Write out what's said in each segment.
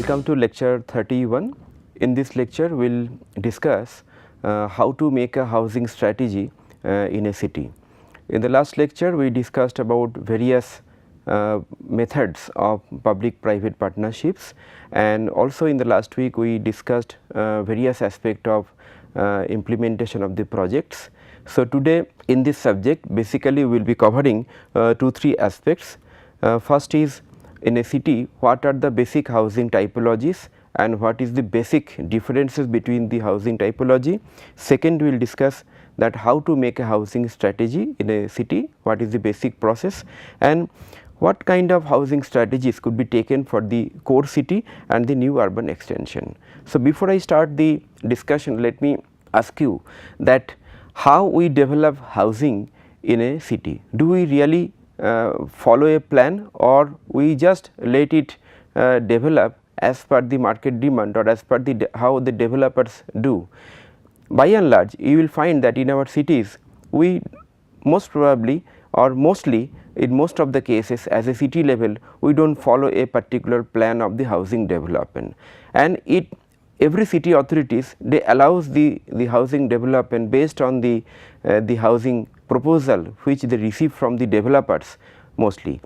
Welcome to lecture 31. In this lecture we will discuss how to make a housing strategy in a city. In the last lecture we discussed about various methods of public private partnerships, and also in the last week we discussed various aspects of implementation of the projects. So, today in this subject basically we will be covering 2-3 aspects. First is, in a city what are the basic housing typologies and what is the basic differences between the housing typology. Second, we will discuss that how to make a housing strategy in a city, what is the basic process, and what kind of housing strategies could be taken for the core city and the new urban extension. So, before I start the discussion, let me ask you that how we develop housing in a city. Do we really follow a plan, or we just let it develop as per the market demand or as per the how the developers do? By and large, you will find that in our cities we most probably or mostly in most of the cases as a city level we do not follow a particular plan of the housing development, and every city authorities they allows the housing development based on the housing proposal which they receive from the developers mostly,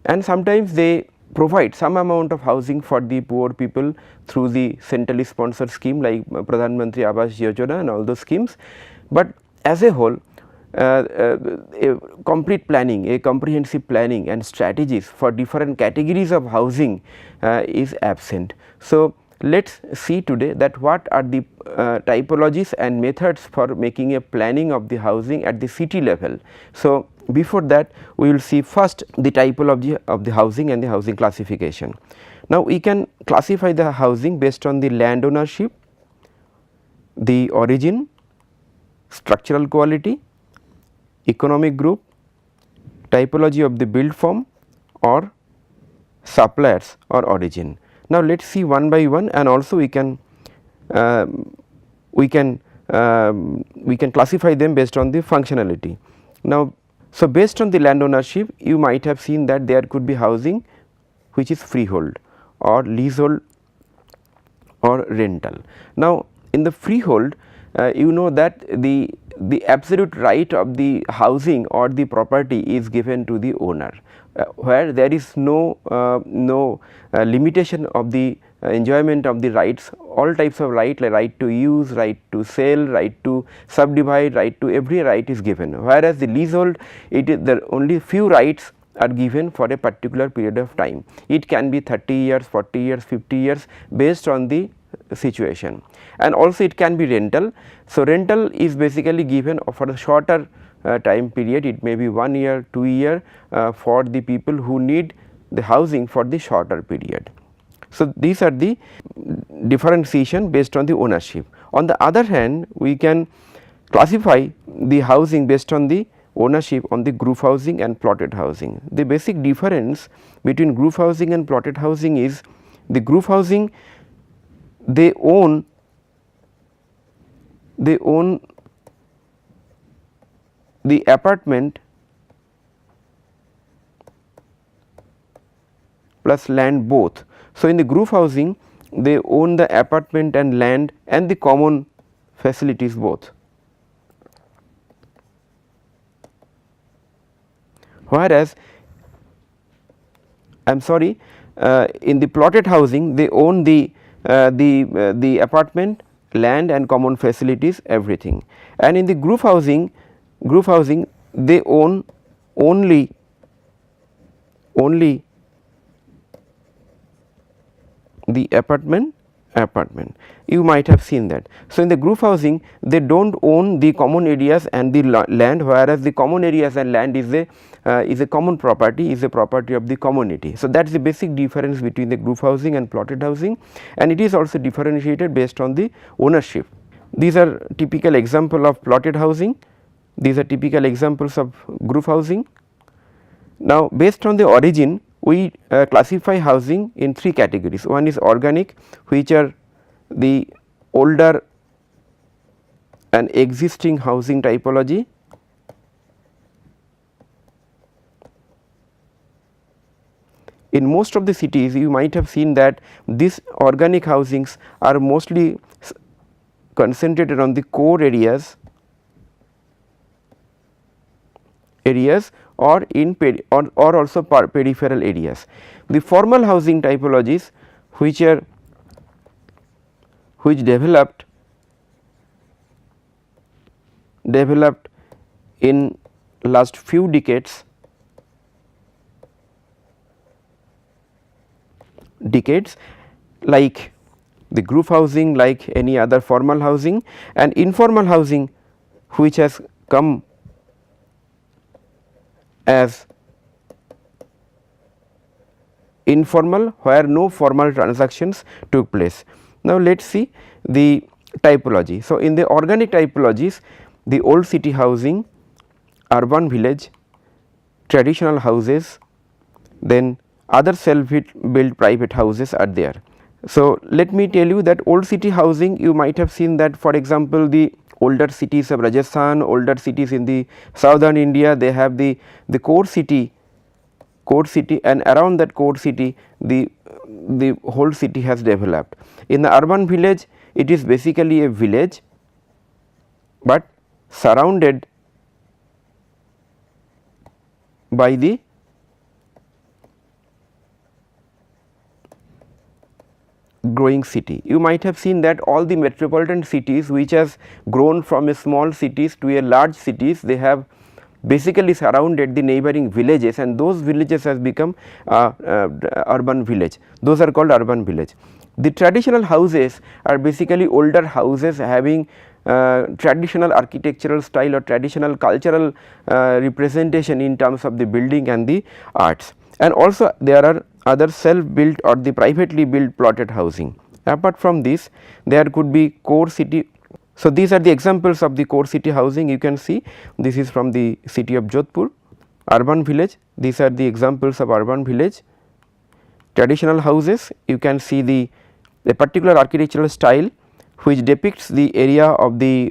and sometimes they provide some amount of housing for the poor people through the centrally sponsored scheme like Pradhan Mantri Awas Yojana and all those schemes. But as a whole a complete planning, a comprehensive planning and strategies for different categories of housing is absent. So, let us see today that what are the typologies and methods for making a planning of the housing at the city level. So, before that we will see first the typology of the housing and the housing classification. Now, we can classify the housing based on the land ownership, the origin, structural quality, economic group, typology of the build form or suppliers or origin. Now, let us see one by one, and also we can classify them based on the functionality. Now, so based on the land ownership, you might have seen that there could be housing which is freehold or leasehold or rental. Now, in the freehold you know that the absolute right of the housing or the property is given to the owner, where there is no limitation of the enjoyment of the rights, all types of right, like right to use, right to sell, right to subdivide, right to every right is given, whereas the leasehold it is the only few rights are given for a particular period of time. It can be 30 years, 40 years, 50 years based on the situation, and also it can be rental. So, rental is basically given for a shorter time period, it may be 1 year, 2 year for the people who need the housing for the shorter period. So, these are the differentiation based on the ownership. On the other hand, we can classify the housing based on the ownership on the group housing and plotted housing. The basic difference between group housing and plotted housing is the group housing they own the apartment plus land both. So, in the group housing they own the apartment and land and the common facilities both, whereas I am sorry in the plotted housing they own the apartment, land and common facilities everything, and in the group housing they own only the apartment. You might have seen that. So, in the group housing they do not own the common areas and the land, whereas the common areas and land is a common property, is a property of the community. So, that is the basic difference between the group housing and plotted housing, and it is also differentiated based on the ownership. These are typical example of plotted housing, these are typical examples of group housing. Now, based on the origin we classify housing in 3 categories. One is organic, which are the older and existing housing typology. in most of the cities you might have seen that these organic housings are mostly concentrated on the core areas or in or also peripheral areas. The formal housing typologies which developed in last few decades like the group housing, like any other formal housing, and informal housing which has come as informal where no formal transactions took place. Now, let us see the typology. So, in the organic typologies, the old city housing, urban village, traditional houses, then other self built private houses are there. So, let me tell you that old city housing, you might have seen that, for example, the older cities of Rajasthan, older cities in the southern India, they have the core city, and around that core city the whole city has developed. In the urban village, it is basically a village, but surrounded by the growing city. You might have seen that all the metropolitan cities which has grown from a small cities to a large cities, they have basically surrounded the neighboring villages, and those villages has become urban village. Those are called urban village. The traditional houses are basically older houses having traditional architectural style or traditional cultural representation in terms of the building and the arts, and also there are other self built or the privately built plotted housing. Apart from this, there could be core city. So, these are the examples of the core city housing. You can see this is from the city of Jodhpur. Urban village, these are the examples of urban village. Traditional houses, you can see a particular architectural style which depicts the area of the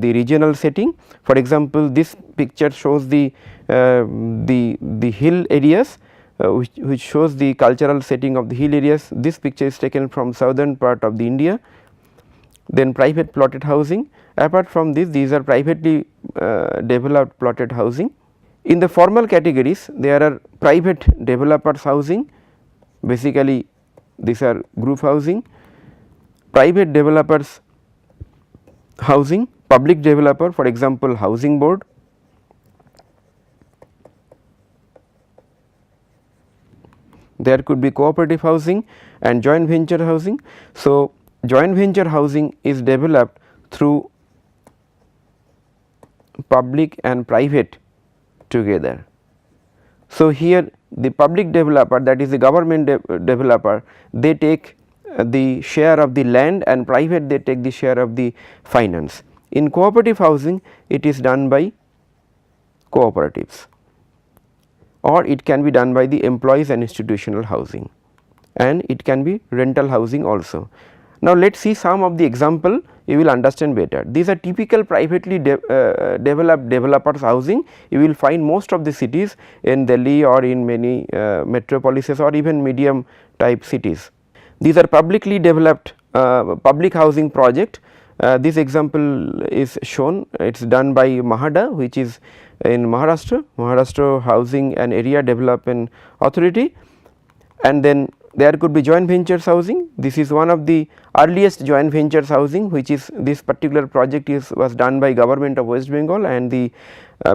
regional setting. For example, this picture shows the hill areas, which shows the cultural setting of the hill areas. This picture is taken from southern part of the India. Then private plotted housing. Apart from this, these are privately developed plotted housing. In the formal categories, there are private developers housing, basically these are group housing, private developers housing, public developer, for example, housing board. There could be cooperative housing and joint venture housing. So, joint venture housing is developed through public and private together. So, here the public developer, that is the government developer, they take the share of the land, and private they take the share of the finance. In cooperative housing, it is done by cooperatives, or it can be done by the employees and institutional housing, and it can be rental housing also. Now, let us see some of the example, you will understand better. These are typical privately developed developers housing. You will find most of the cities in Delhi or in many metropolises or even medium type cities. These are publicly developed public housing project. This example is shown, it is done by Mahada, which is in Maharashtra Housing and Area Development Authority. And then there could be joint ventures housing. This is one of the earliest joint ventures housing, which is this particular project was done by government of West Bengal and the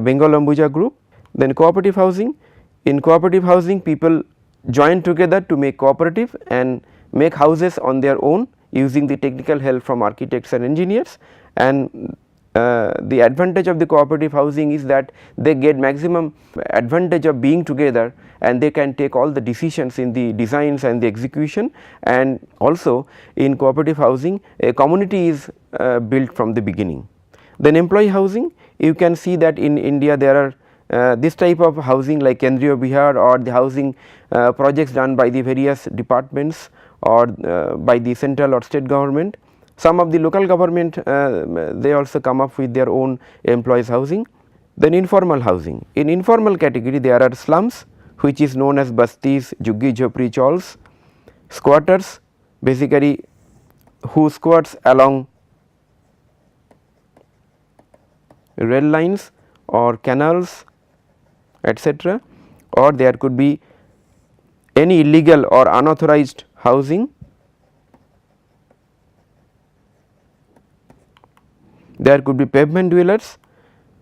Bengal Ambuja group. Then cooperative housing. In cooperative housing, people join together to make cooperative and make houses on their own using the technical help from architects and engineers. And the advantage of the cooperative housing is that they get maximum advantage of being together, and they can take all the decisions in the designs and the execution. And also in cooperative housing, a community is built from the beginning. Then employee housing, you can see that in India there are this type of housing like Kendriya Bihar, or the housing projects done by the various departments or by the central or state government. Some of the local government they also come up with their own employees housing. Then informal housing. In informal category, there are slums. which is known as bastis, juggi jhopri chauls. Squatters basically who squats along rail lines or canals, etc., or there could be any illegal or unauthorized housing. There could be pavement dwellers.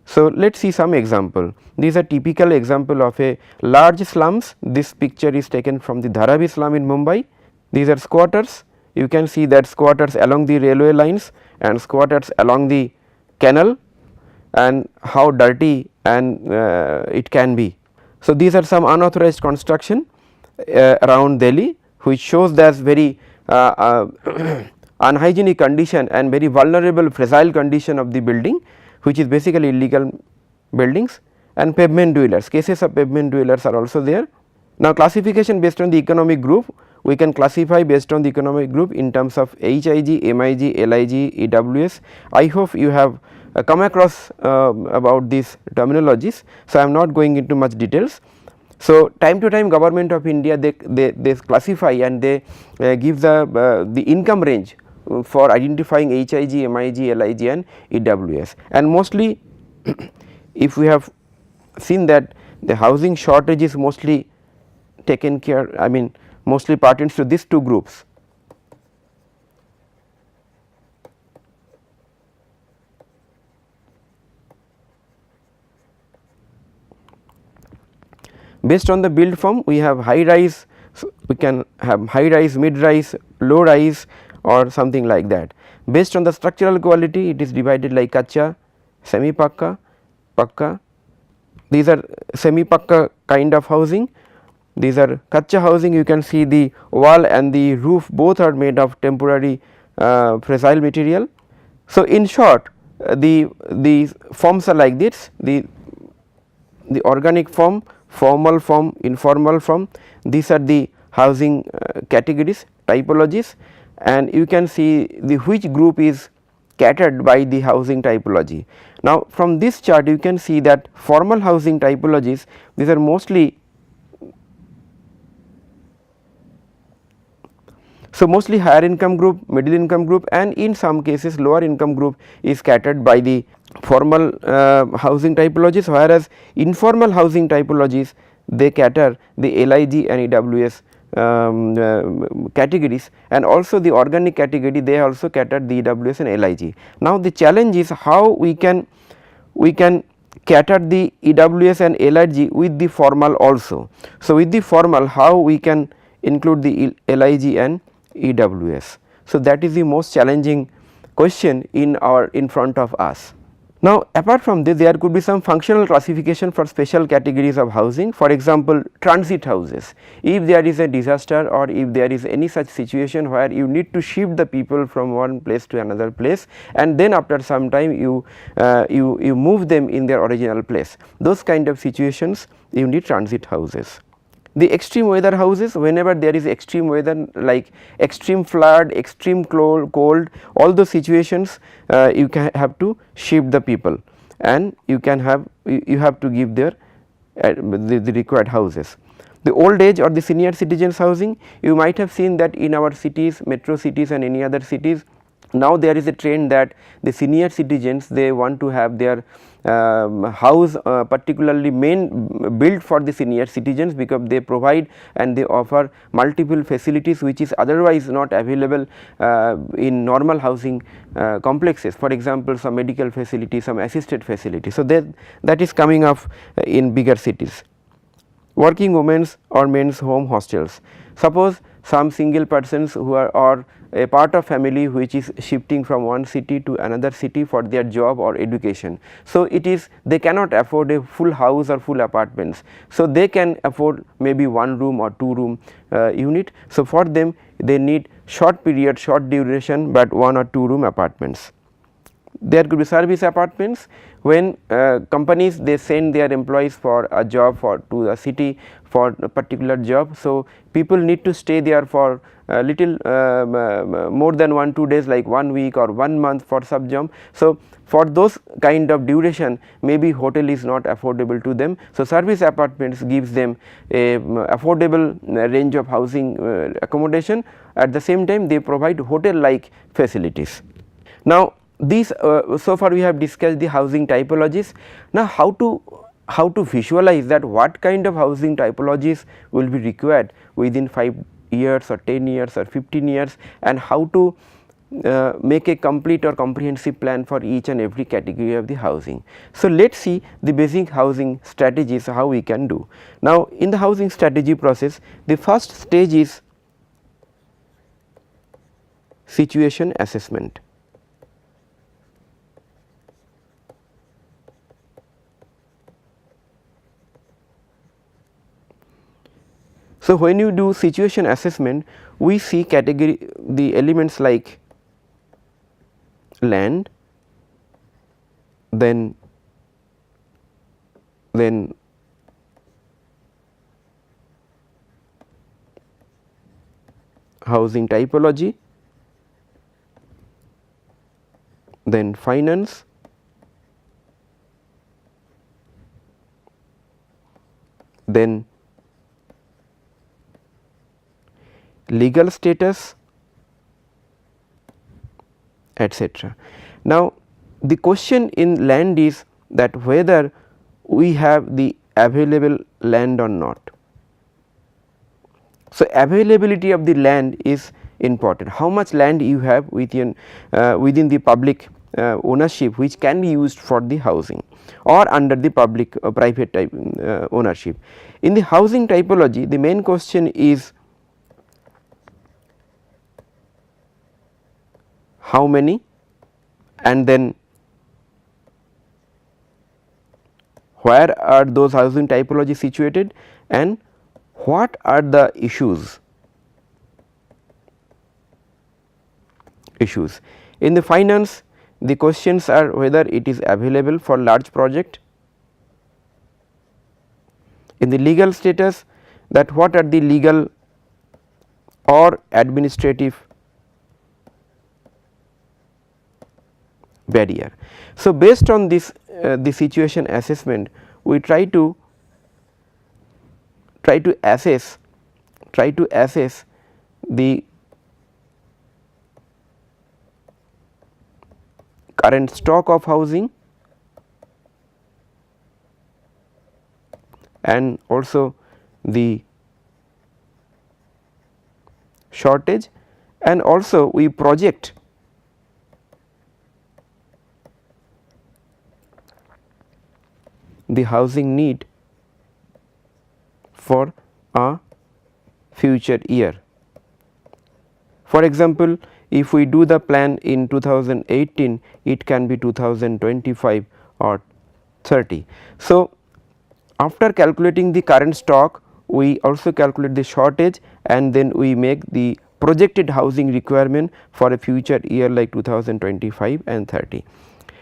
So, let us see some example. These are typical example of a large slums. This picture is taken from the Dharavi slum in Mumbai. These are squatters. You can see that squatters along the railway lines and squatters along the canal, and how dirty and it can be. So, these are some unauthorized construction around Delhi, which shows that very unhygienic condition and very vulnerable fragile condition of the building, which is basically illegal buildings. And pavement dwellers, cases of pavement dwellers are also there. Now, classification based on the economic group, we can classify based on the economic group in terms of HIG, MIG, LIG, EWS. I hope you have come across about these terminologies. So, I am not going into much details. So, time to time Government of India they classify and they give the income range for identifying HIG, MIG, LIG and EWS, and mostly if we have seen that the housing shortage is mostly taken care, I mean mostly pertains to these two groups. Based on the build form, we have high rise, so we can have high rise, mid rise, low rise or something like that. Based on the structural quality, it is divided like kacha, semi pakka, pakka. These are semi pakka kind of housing. These are kacha housing. You can see the wall and the roof both are made of temporary fragile material. So, in short, the forms are like this: the organic form, formal form, informal form. These are the housing categories, typologies, and you can see the which group is catered by the housing typology. Now, from this chart you can see that formal housing typologies, these are mostly, so mostly higher income group, middle income group, and in some cases lower income group is catered by the formal housing typologies, whereas informal housing typologies they cater the LIG and EWS categories, and also the organic category they also cater the EWS and LIG. Now, the challenge is how we can cater the EWS and LIG with the formal also. So, with the formal how we can include the LIG and EWS. So, that is the most challenging question in front of us. Now, apart from this, there could be some functional classification for special categories of housing. For example, transit houses. If there is a disaster or if there is any such situation where you need to shift the people from one place to another place, and then after some time you move them in their original place, those kind of situations you need transit houses. The extreme weather houses, whenever there is extreme weather like extreme flood, extreme cold, all those situations you can have to shift the people, and you can have to give their the required houses. The old age or the senior citizens housing, you might have seen that in our cities, metro cities and any other cities, now there is a trend that the senior citizens they want to have their house particularly built for the senior citizens, because they provide and they offer multiple facilities which is otherwise not available in normal housing complexes. For example, some medical facilities, some assisted facilities. So, that is coming up in bigger cities. Working women's or men's home hostels. Suppose some single persons who are or a part of family which is shifting from one city to another city for their job or education. So, it is they cannot afford a full house or full apartments. So, they can afford maybe one room or two room unit. So, for them they need short period, short duration, but one or two room apartments. There could be service apartments when companies they send their employees for a job to a city for a particular job. So, people need to stay there for little more than 1-2 days, like 1 week or 1 month for sub job. So, for those kind of duration, maybe hotel is not affordable to them. So, service apartments gives them a affordable range of housing accommodation. At the same time, they provide hotel like facilities. Now, these so far we have discussed the housing typologies. Now, how to visualize that, what kind of housing typologies will be required within 5 years or 10 years or 15 years, and how to make a complete or comprehensive plan for each and every category of the housing. So, let us see the basic housing strategies, how we can do. Now, in the housing strategy process, the first stage is situation assessment. So, when you do situation assessment, we see category the elements like land, then housing typology, then finance, then legal status, etc. Now, the question in land is that whether we have the available land or not. So, availability of the land is important. How much land you have within the public ownership, which can be used for the housing, or under the public private type ownership. In the housing typology, the main question is how many, and then where are those housing typology situated, and what are the issues. In the finance, the questions are whether it is available for large project. In the legal status, that what are the legal or administrative barrier. So, based on this the situation assessment, we try to assess the current stock of housing, and also the shortage, and also we project the housing need for a future year. For example, if we do the plan in 2018, it can be 2025 or 30. So, after calculating the current stock, we also calculate the shortage, and then we make the projected housing requirement for a future year like 2025 and 30.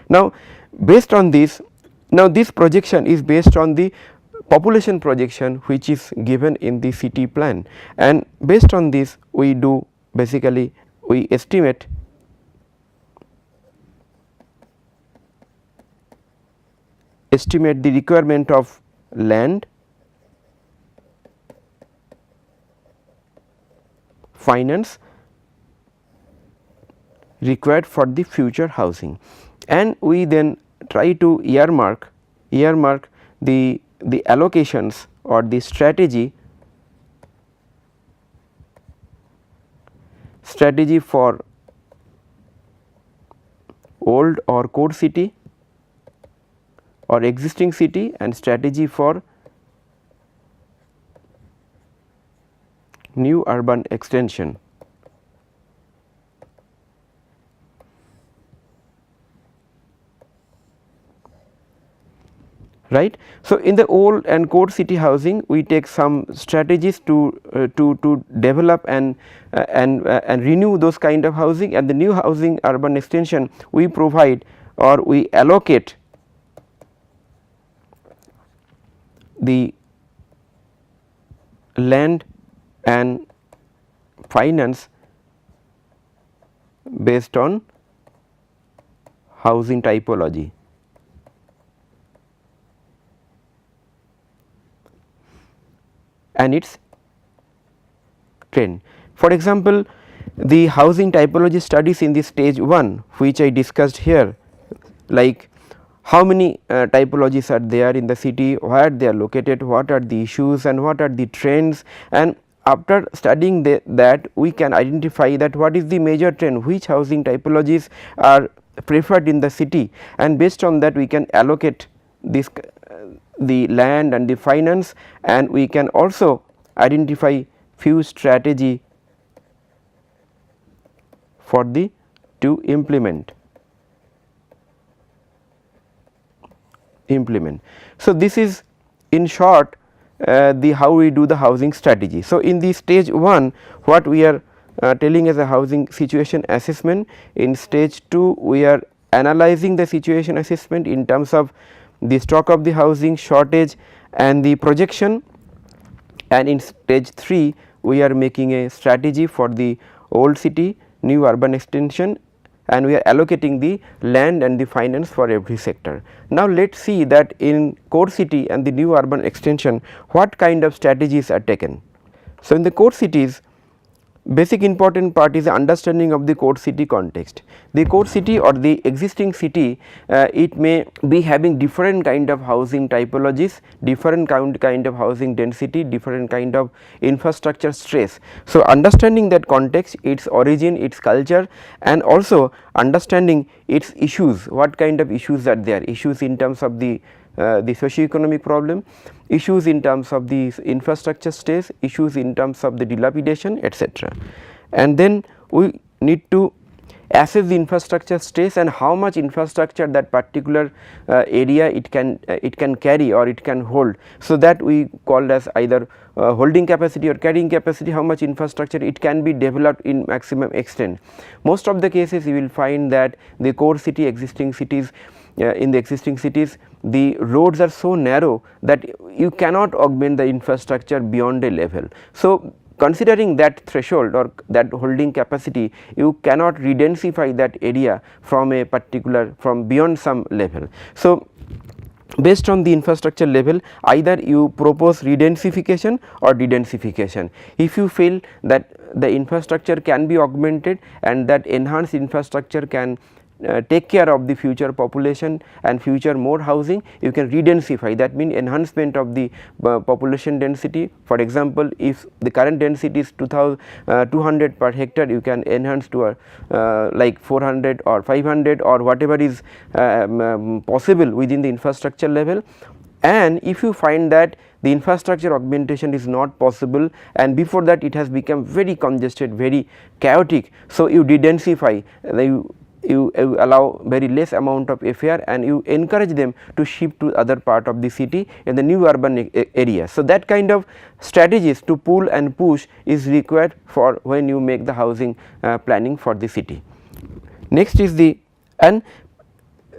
Now, based on this, now this projection is based on the population projection which is given in the city plan, and based on this we do basically we estimate the requirement of land, finance required for the future housing, and we then try to earmark the allocations or the strategy for old or core city or existing city, and strategy for new urban extension. Right. So, in the old and core city housing, we take some strategies to develop and renew those kind of housing, and the new housing urban extension we provide or we allocate the land and finance based on housing typology. And its trend. For example, the housing typology studies in the stage 1 which I discussed here, like how many typologies are there in the city, where they are located, what are the issues and what are the trends, and after studying that we can identify that what is the major trend, which housing typologies are preferred in the city, and based on that we can allocate this the land and the finance, and we can also identify few strategy for the to implement. So, this is in short the how we do the housing strategy. So, in the stage 1 what we are telling as a housing situation assessment, in stage 2 we are analyzing the situation assessment in terms of the stock of the housing, shortage and the projection, and in stage 3 we are making a strategy for the old city, new urban extension, and we are allocating the land and the finance for every sector. Now, let us see that in core city and the new urban extension what kind of strategies are taken. So, in the core cities, basic important part is the understanding of the core city context. The core city or the existing city it may be having different kind of housing typologies, different kind of housing density, different kind of infrastructure stress. So, understanding that context, its origin, its culture, and also understanding its issues, what kind of issues are there, issues in terms of the socio-economic problem, issues in terms of the infrastructure stress, issues in terms of the dilapidation, etc. And then we need to assess the infrastructure stress and how much infrastructure that particular area it can carry or it can hold. So, that we call as either holding capacity or carrying capacity, how much infrastructure it can be developed in maximum extent. Most of the cases you will find that the core city existing cities, in the existing cities the roads are so narrow that you cannot augment the infrastructure beyond a level. So, considering that threshold or that holding capacity, you cannot redensify that area from a particular from beyond some level. So, based on the infrastructure level, either you propose redensification or dedensification. If you feel that the infrastructure can be augmented and that enhanced infrastructure can take care of the future population and future more housing, you can redensify, that means enhancement of the population density. For example, if the current density is 200 per hectare, you can enhance to like 400 or 500 or whatever is possible within the infrastructure level. And if you find that the infrastructure augmentation is not possible and before that it has become very congested, very chaotic, so you dedensify, you allow very less amount of FAR and you encourage them to shift to other part of the city in the new urban area. So, that kind of strategies to pull and push is required for when you make the housing planning for the city. Next is the, and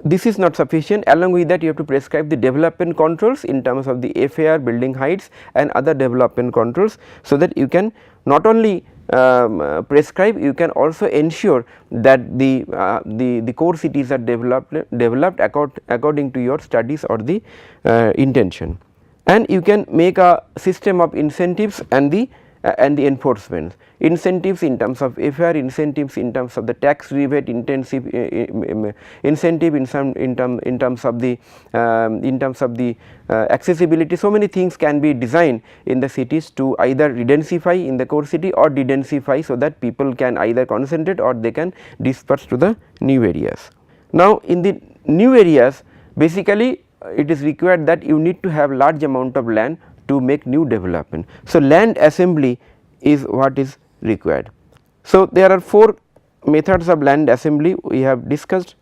this is not sufficient, along with that you have to prescribe the development controls in terms of the FAR, building heights and other development controls, so that you can not only prescribe, you can also ensure that the core cities are developed according to your studies or the intention. And you can make a system of incentives and the enforcement. Incentives in terms of FAR, incentives in terms of the tax rebate, intensive incentive in terms of the accessibility. So many things can be designed in the cities to either redensify in the core city or dedensify, so that people can either concentrate or they can disperse to the new areas. Now, in the new areas, basically it is required that you need to have large amount of land to make new development. So, land assembly is what is required. So, there are 4 methods of land assembly we have discussed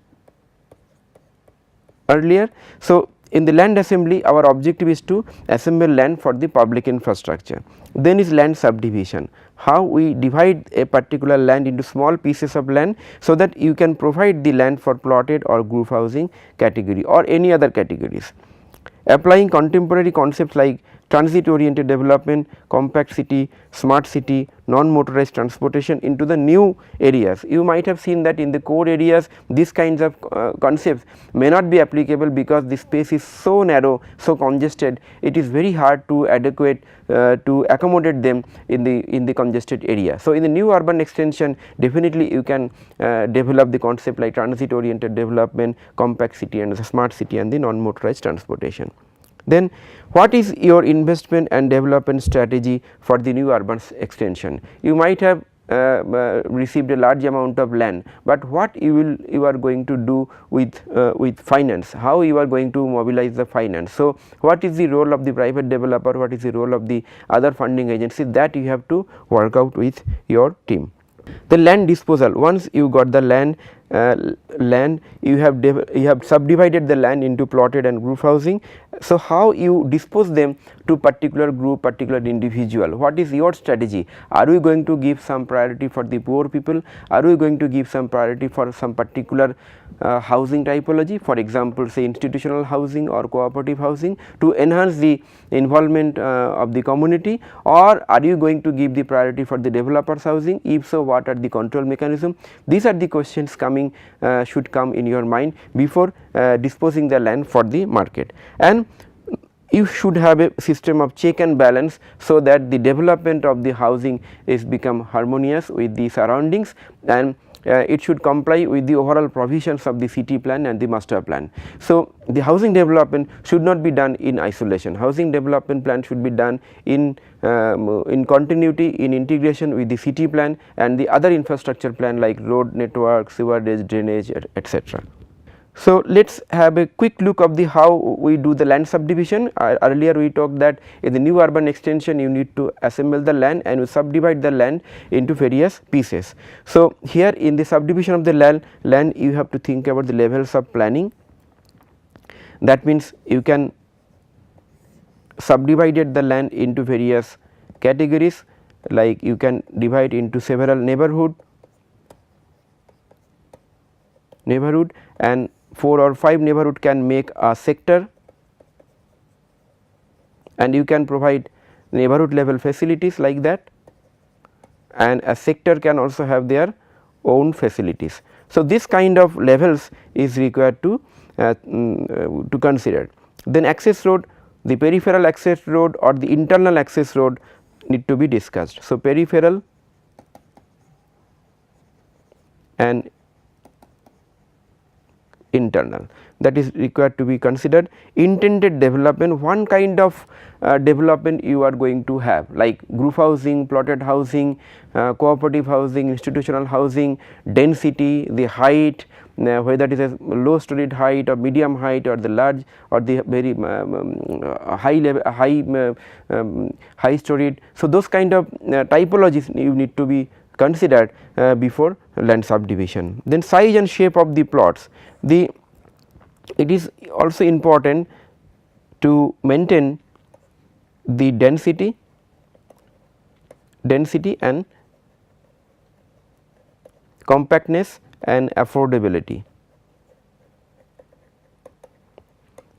earlier. So, in the land assembly our objective is to assemble land for the public infrastructure. Then is land subdivision, how we divide a particular land into small pieces of land, so that you can provide the land for plotted or group housing category or any other categories. Applying contemporary concepts like transit oriented development, compact city, smart city, non-motorized transportation into the new areas. You might have seen that in the core areas these kinds of concepts may not be applicable because the space is so narrow, so congested, it is very hard to to accommodate them in the congested area. So, in the new urban extension definitely you can develop the concept like transit oriented development, compact city and the smart city and the non-motorized transportation. Then what is your investment and development strategy for the new urban extension? You might have received a large amount of land, but what you are going to do with finance, how you are going to mobilize the finance. So, what is the role of the private developer, what is the role of the other funding agency, that you have to work out with your team. The land disposal, once you got the land you have subdivided the land into plotted and group housing. So, how you dispose them to particular group, particular individual, what is your strategy? Are we going to give some priority for the poor people? Are we going to give some priority for some particular housing typology, for example say institutional housing or cooperative housing, to enhance the involvement of the community, or are you going to give the priority for the developers housing? If so, what are the control mechanism? These are the questions coming should come in your mind before disposing the land for the market. And you should have a system of check and balance, so that the development of the housing is become harmonious with the surroundings, and it should comply with the overall provisions of the city plan and the master plan. So, the housing development should not be done in isolation. Housing development plan should be done in continuity, in integration with the city plan and the other infrastructure plan like road network, sewerage, drainage, etc. So, let us have a quick look of the how we do the land subdivision. Earlier we talked that in the new urban extension you need to assemble the land and you subdivide the land into various pieces. So, here in the subdivision of the land you have to think about the levels of planning. That means you can subdivide the land into various categories, like you can divide into several neighborhood and 4 or 5 neighborhood can make a sector, and you can provide neighborhood level facilities like that, and a sector can also have their own facilities. So, this kind of levels is required to consider. Then access road, the peripheral access road or the internal access road need to be discussed. So, peripheral and internal, that is required to be considered. Intended development, one kind of development you are going to have, like group housing, plotted housing, cooperative housing, institutional housing, density, the height, whether it is a low storied height or medium height or the large or the very high storied. So, those kind of typologies you need to be considered before land subdivision. Then size and shape of the plots, it is also important to maintain the density and compactness and affordability.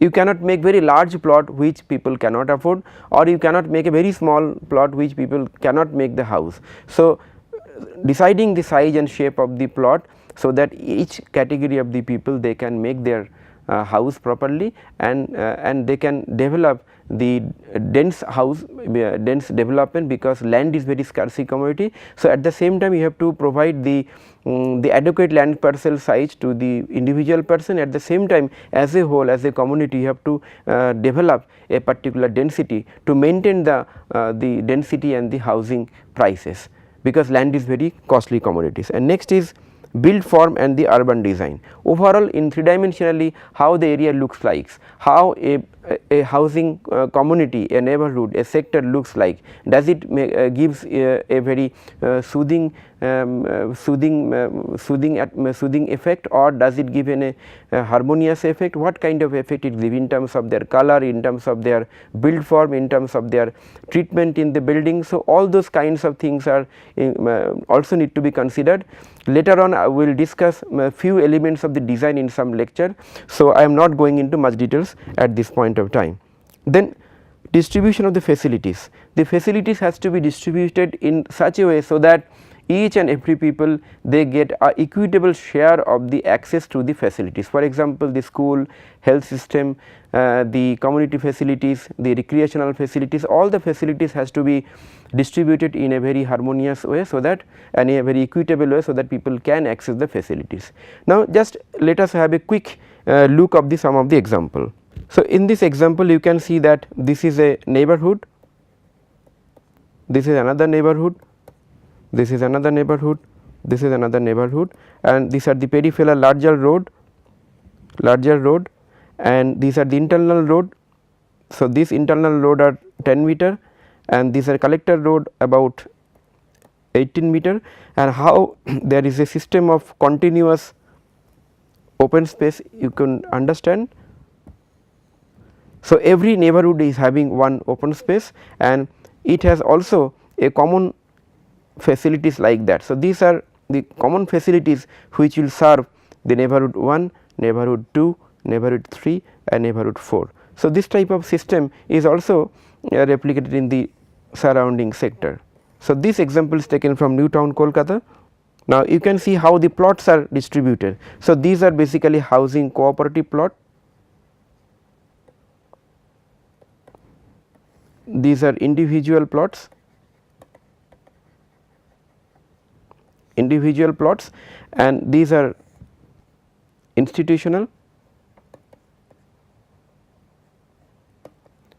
You cannot make very large plot which people cannot afford, or you cannot make a very small plot which people cannot make the house. So, deciding the size and shape of the plot, so that each category of the people they can make their house properly, and they can develop the dense development, because land is very scarce commodity. So, at the same time you have to provide the adequate land parcel size to the individual person. At the same time, as a whole, as a community, you have to develop a particular density to maintain the density and the housing prices, because land is very costly commodities. And next is build form and the urban design. Overall, in 3-dimensionally how the area looks like, how a housing community, a neighborhood, a sector looks like. Does it gives a very soothing effect, or does it give a harmonious effect? What kind of effect it gives in terms of their color, in terms of their build form, in terms of their treatment in the building. So, all those kinds of things are also need to be considered. Later on I will discuss a few elements of the design in some lecture. So, I am not going into much details at this point of time. Then distribution of the facilities. The facilities has to be distributed in such a way so that each and every people they get a equitable share of the access to the facilities. For example, the school, health system, the community facilities, the recreational facilities, all the facilities has to be distributed in a very harmonious way, so that and in a very equitable way, so that people can access the facilities. Now, just let us have a quick look of the some of the example. So, in this example you can see that this is a neighborhood, this is another neighborhood, this is another neighborhood, this is another neighborhood, and these are the peripheral larger road, and these are the internal road. So, this internal road are 10 meter and these are collector road about 18 meter, and how there is a system of continuous open space you can understand. So, every neighborhood is having one open space and it has also a common facilities like that. So, these are the common facilities which will serve the neighborhood 1, neighborhood 2, neighborhood 3 and neighborhood 4. So, this type of system is also replicated in the surrounding sector. So, this example is taken from New Town, Kolkata. Now, you can see how the plots are distributed. So, these are basically housing cooperative plot, these are individual plots, and these are institutional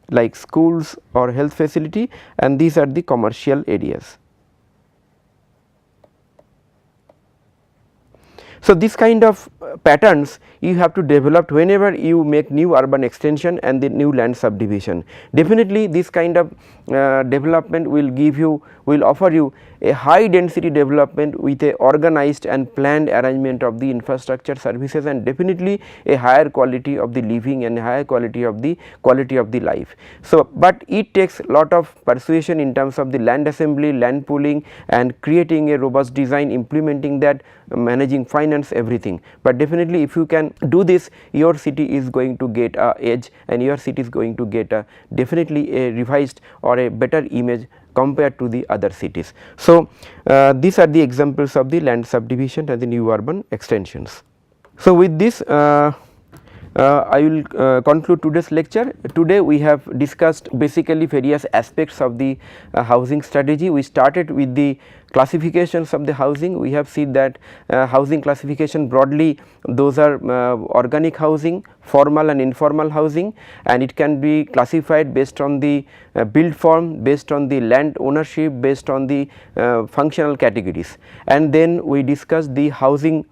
like schools or health facility, and these are the commercial areas. So, this kind of patterns you have to develop whenever you make new urban extension and the new land subdivision. Definitely this kind of development will offer you a high density development with a organized and planned arrangement of the infrastructure services, and definitely a higher quality of the living and higher quality of the life. So, but it takes lot of persuasion in terms of the land assembly, land pooling and creating a robust design, implementing that, managing finance, everything. But definitely if you can do this, your city is going to get a edge and your city is going to get a definitely a revised or a better image compared to the other cities. So, these are the examples of the land subdivision and the new urban extensions. So, with this I will conclude today's lecture. Today we have discussed basically various aspects of the housing strategy. We started with the classifications of the housing. We have seen that housing classification broadly, those are organic housing, formal and informal housing, and it can be classified based on the build form, based on the land ownership, based on the functional categories. And then we discussed the housing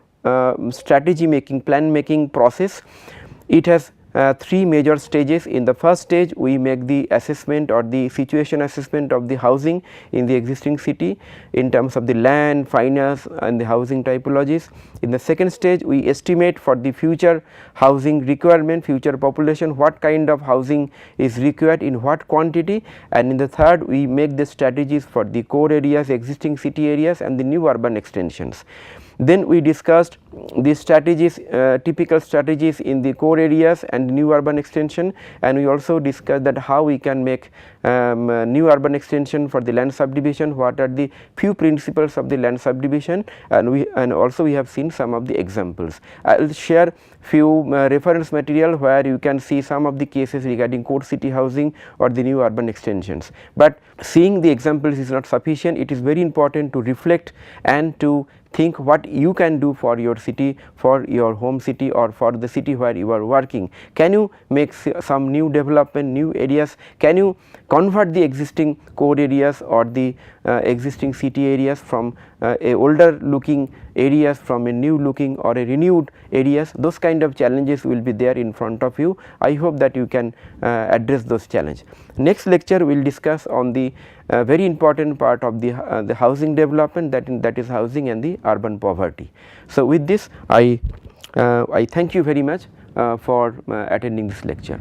strategy making, plan making process. It has 3 major stages. In the first stage we make the assessment or the situation assessment of the housing in the existing city in terms of the land, finance and the housing typologies. In the second stage we estimate for the future housing requirement, future population, what kind of housing is required in what quantity, and in the third we make the strategies for the core areas, existing city areas and the new urban extensions. Then we discussed the strategies, typical strategies in the core areas and new urban extension, and we also discussed that how we can make new urban extension for the land subdivision, what are the few principles of the land subdivision, and also we have seen some of the examples. I will share few reference material where you can see some of the cases regarding core city housing or the new urban extensions. But seeing the examples is not sufficient. It is very important to reflect and to think what you can do for your city, for your home city or for the city where you are working. Can you make some new development, new areas? Can you convert the existing core areas or the existing city areas from a older looking areas from a new looking or a renewed areas? Those kind of challenges will be there in front of you. I hope that you can address those challenges. Next lecture we will discuss on the very important part of the housing development, that is housing and the urban poverty. So, with this I thank you very much for attending this lecture.